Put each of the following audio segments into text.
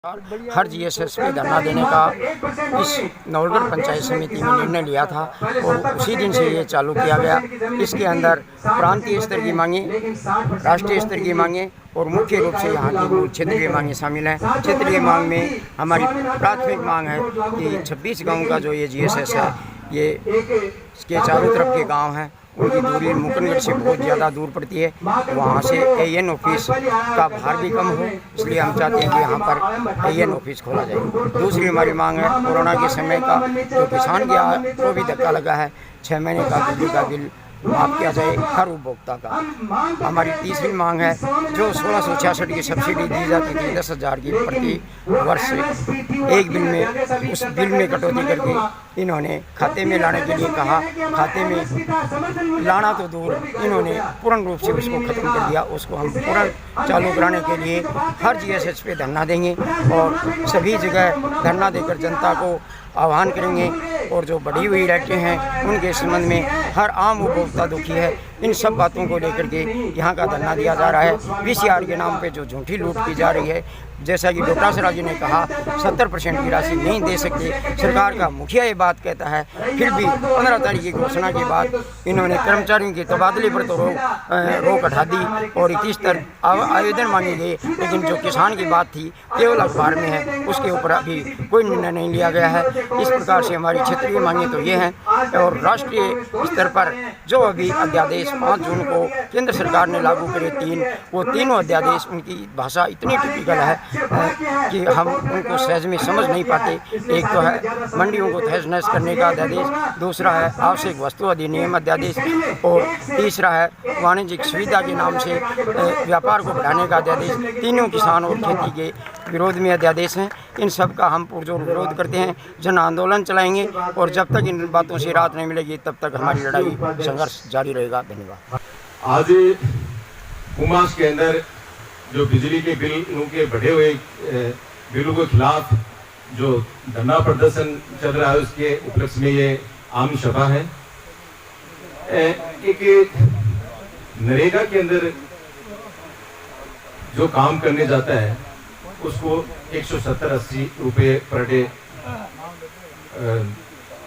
हर GSS पे धरना देने का इस नवलगढ़ पंचायत समिति में निर्णय लिया था और उसी दिन से ये चालू किया गया। इसके अंदर प्रांतीय स्तर की मांगें, राष्ट्रीय स्तर की मांगें और मुख्य रूप से यहाँ की मूल क्षेत्रीय मांगें शामिल हैं। क्षेत्रीय मांग में हमारी प्राथमिक मांग है कि 26 गाँव का जो ये जीएसएस है, ये इसके चारों तरफ के गाँव हैं, उनकी दूरी मुकनगढ़ से बहुत ज़्यादा दूर पड़ती है। वहाँ से AN ऑफिस का भार भी कम हो, इसलिए हम चाहते हैं कि यहाँ पर AN ऑफिस खोला जाए। दूसरी हमारी मांग है कोरोना के समय का जो किसान को भी धक्का लगा है, 6 महीने का बिजली का बिल माफ़ किया जाए हर उपभोक्ता का। हमारी तीसरी मांग है जो 1666 की सब्सिडी दी जाती थी 10,000 की प्रति वर्ष, एक बिल में उस बिल में कटौती करके इन्होंने खाते में लाने के लिए कहा। खाते में लाना तो दूर, इन्होंने पूर्ण रूप से उसको ख़त्म कर दिया। उसको हम पूर्ण चालू कराने के लिए हर जीएसएस पे धरना देंगे और सभी जगह धरना देकर जनता को आह्वान करेंगे। और जो बढ़ी हुई रेटें हैं उनके संबंध में हर आम उपभोक्ता दुखी है। इन सब बातों को लेकर के यहाँ का धरना दिया जा रहा है। VCR के नाम पे जो झूठी लूट की जा रही है, जैसा कि डोटासरा जी ने कहा 70% की राशि नहीं दे सकते, सरकार का मुखिया ये बात कहता है, फिर भी 15 तारीख की घोषणा के बाद इन्होंने कर्मचारियों के तबादले पर तो रोक हटा दी और 21 तक आवेदन मांगे गए, लेकिन जो किसान की बात थी केवल अखबार में है, उसके ऊपर अभी कोई निर्णय नहीं लिया गया है। इस प्रकार से हमारी क्षेत्रीय मांगे तो ये हैं। और राष्ट्रीय स्तर पर जो अभी अध्यादेश 5 जून को केंद्र सरकार ने लागू करे, वो तीनों अध्यादेश, उनकी भाषा इतनी टिपिकल है कि हम उनको सहज में समझ नहीं पाते। एक तो है मंडियों को तहस नहस करने का अध्यादेश, दूसरा है आवश्यक वस्तु अधिनियम अध्यादेश और तीसरा है वाणिज्यिक सुविधा के नाम से व्यापार को बढ़ाने का अध्यादेश। तीनों किसान और खेती के विरोध में अध्यादेश हैं। इन सब का हम पुरजोर विरोध करते हैं, जन आंदोलन चलाएंगे और जब तक इन बातों से राहत नहीं मिलेगी तब तक हमारी लड़ाई संघर्ष जारी रहेगा। धन्यवाद। आज उमास के अंदर जो बिजली के बिलों के बढ़े हुए बिलों के खिलाफ जो धरना प्रदर्शन चल रहा है, उसके उपलक्ष्य में ये आम सभा है। एक नरेगा के अंदर जो काम करने जाता है उसको 170-80 रुपये पर डे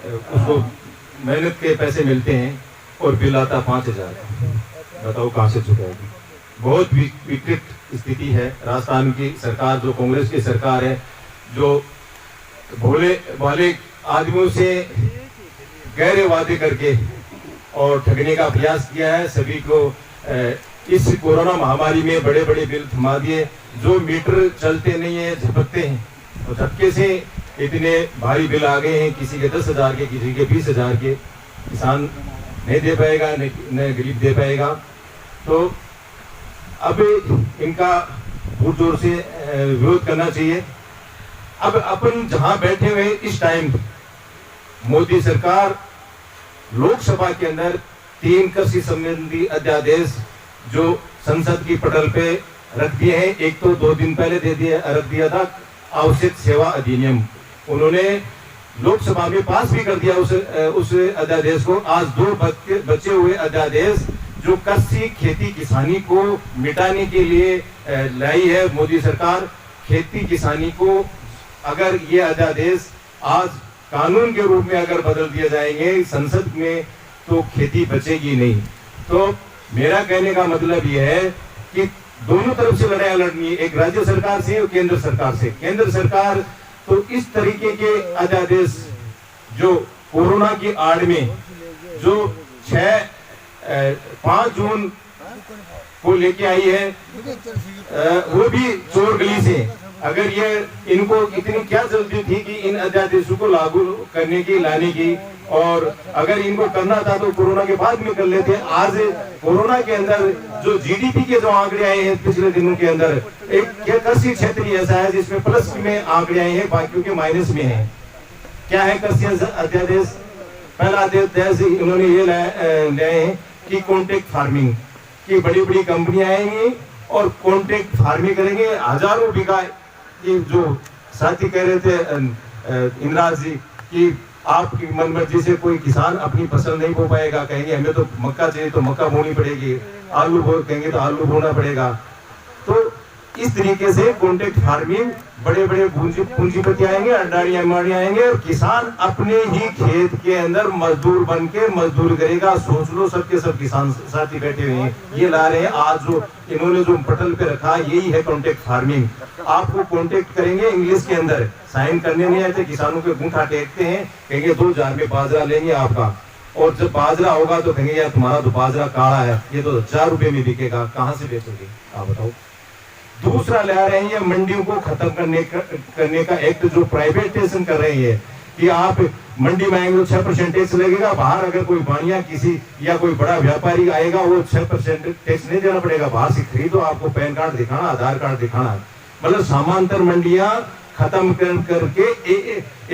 उसको मेहनत के पैसे मिलते हैं और बिल आता 5,000। बताओ कहाँ से चुकाएगी। बहुत विकृत स्थिति है। राजस्थान की सरकार, जो कांग्रेस की सरकार है, जो भोले वाले आदमियों से गहरे वादे करके और ठगने का प्रयास किया है। सभी को इस कोरोना महामारी में बड़े बड़े बिल थमा दिए। जो मीटर चलते नहीं है, झपकते हैं, और झटके से इतने भारी बिल आ गए हैं, किसी के 10,000 के, किसी के 20,000 के। किसान नहीं दे पाएगा, न गरीब दे पाएगा। तो अब इनका जोर जोर से विरोध करना चाहिए। अब अपन जहां बैठे हुए इस टाइम मोदी सरकार लोकसभा के अंदर 3 कृषि संबंधी अध्यादेश जो संसद की पटल पे रख दिए हैं। एक तो 2 दिन पहले रख दिया था आवश्यक सेवा अधिनियम, उन्होंने लोकसभा में पास भी कर दिया उस अध्यादेश को। आज 2 बचे हुए अध्यादेश जो कृषि खेती किसानी को मिटाने के लिए लाई है मोदी सरकार। खेती किसानी को अगर ये अध्यादेश आज कानून के रूप में अगर बदल दिए जाएंगे संसद में, तो खेती बचेगी नहीं। तो मेरा कहने का मतलब यह है कि दोनों तरफ से लड़ाई लड़नी है, एक राज्य सरकार से और केंद्र सरकार से। केंद्र सरकार तो इस तरीके के अध्यादेश जो कोरोना की आड़ में जो 5 जून को लेके आई है, वो भी चोर गली से। अगर ये इनको इतनी क्या जल्दी थी कि इन अध्यादेशों को लागू करने की, लाने की, और अगर इनको करना था तो कोरोना के बाद में कर लेते। आज कोरोना के अंदर जो GDP के जो आंकड़े आए हैं पिछले दिनों के अंदर, एक कृषि क्षेत्र ही ऐसा है जिसमें प्लस में आंकड़े आए हैं, बाकियों के माइनस में है। क्या है कृषि अध्यादेश? पहला अध्यादेश इन्होंने ये लाए हैं कि कॉन्ट्रैक्ट फार्मिंग की बड़ी बड़ी कंपनियां आएंगी और कॉन्ट्रैक्ट फार्मिंग करेंगे। हजारों बीघा, ये जो साथी कह रहे थे इंद्राज जी कि आपकी मनमर्जी से कोई किसान अपनी फसल नहीं बो पाएगा, कहेंगे हमें तो मक्का चाहिए तो मक्का बोनी पड़ेगी, आलू कहेंगे तो आलू बोना पड़ेगा। तो इस तरीके से कॉन्ट्रैक्ट फार्मिंग, बड़े बड़े पूंजीपति आएंगे, अडानी अंबानी आएंगे और किसान अपने ही खेत के अंदर मजदूर बन के मजदूर करेगा। सोच लो, सबके सब किसान साथी बैठे हुए हैं, ये ला रहे हैं आज जो इन्होंने जो पटल पे रखा, यही है कॉन्ट्रैक्ट फार्मिंग। आपको कॉन्ट्रैक्ट करेंगे इंग्लिश के अंदर, साइन करने नहीं आते, किसानों के अंगूठा टेकते हैं, कहेंगे 2000 में बाजरा लेंगे आपका, और जब बाजरा होगा तो कहेंगे यार तुम्हारा तो बाजरा काला है, ये तो 1000 रुपए में बिकेगा, कहां से बेचोगे आप बताओ। दूसरा ला रहे हैं मंडियों को खत्म करने का एक्ट, जो प्राइवेटाइजेशन कर रहे हैं कि आप मंडी में आएंगे तो 6% टैक्स लगेगा, बाहर अगर कोई बानिया किसी या कोई बड़ा व्यापारी आएगा वो 6% टैक्स नहीं देना पड़ेगा, बाहर से खरीदो, आपको पैन कार्ड दिखाना, आधार कार्ड दिखाना। मतलब समांतर मंडियां खत्म करके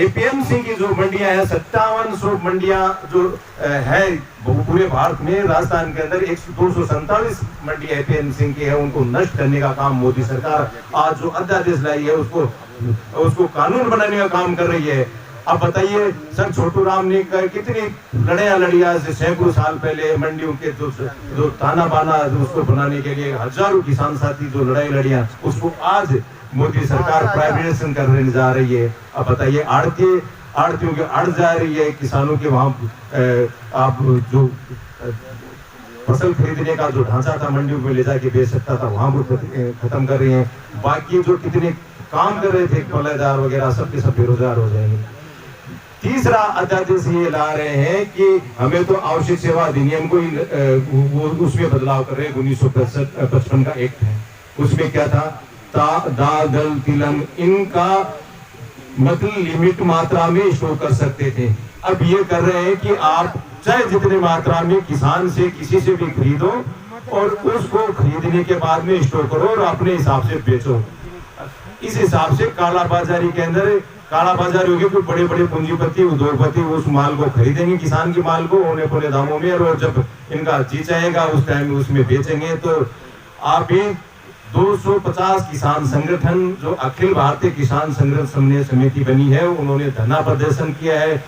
एपीएमसी की जो मंडियां है, 5700 मंडियां जो है पूरे भारत में, राजस्थान के अंदर 247 मंडियां एपीएमसी की है, उनको नष्ट करने का काम मोदी सरकार आज जो अध्यादेश लाई है उसको कानून बनाने का काम कर रही है। अब बताइए सर, छोटू राम ने कितनी लड़ाइयां लड़ी आज से सैकड़ों साल पहले मंडियों के जो ताना बाना उसको बनाने के लिए, हजारों किसान साथी जो लड़ाई लड़ियां, उसको आज मोदी सरकार प्राइवेटाइजेशन करने जा रही है। अब बताइए आड़तियों के अड़ जा रही है, किसानों के वहां आप जो फसल खरीदने का जो ढांचा था मंडियों में ले जाके बेच सकता था, वहां वो खत्म कर रही है। बाकी जो कितने काम कर रहे थे पल्लेदार वगैरह, सबके सब बेरोजगार हो जाएंगे। तीसरा अध्यादेश ये ला रहे हैं कि हमें तो आवश्यक सेवा अधिनियम को उसमें बदलाव कर रहे हैं। 1955 का एक्ट है, उसमें क्या था, दाल तिलहन इनका मतलब लिमिट मात्रा में स्टोर कर सकते थे। अब ये कर रहे हैं कि आप चाहे जितने मात्रा में किसान से किसी से भी खरीदो और उसको खरीदने के बाद में स्टोर करो और अपने हिसाब से बेचो। इस हिसाब से काला बाजारी के अंदर काला बाजारी होगी, कोई बड़े बड़े पूंजीपति उद्योगपति उस माल को खरीदेंगे, किसान के माल को औने पौने दामों में, और जब इनका जी चाहेगा उस टाइम उसमें बेचेंगे। तो आप भी 250 किसान संगठन जो अखिल भारतीय किसान संघर्ष समिति बनी है, उन्होंने धरना प्रदर्शन किया है।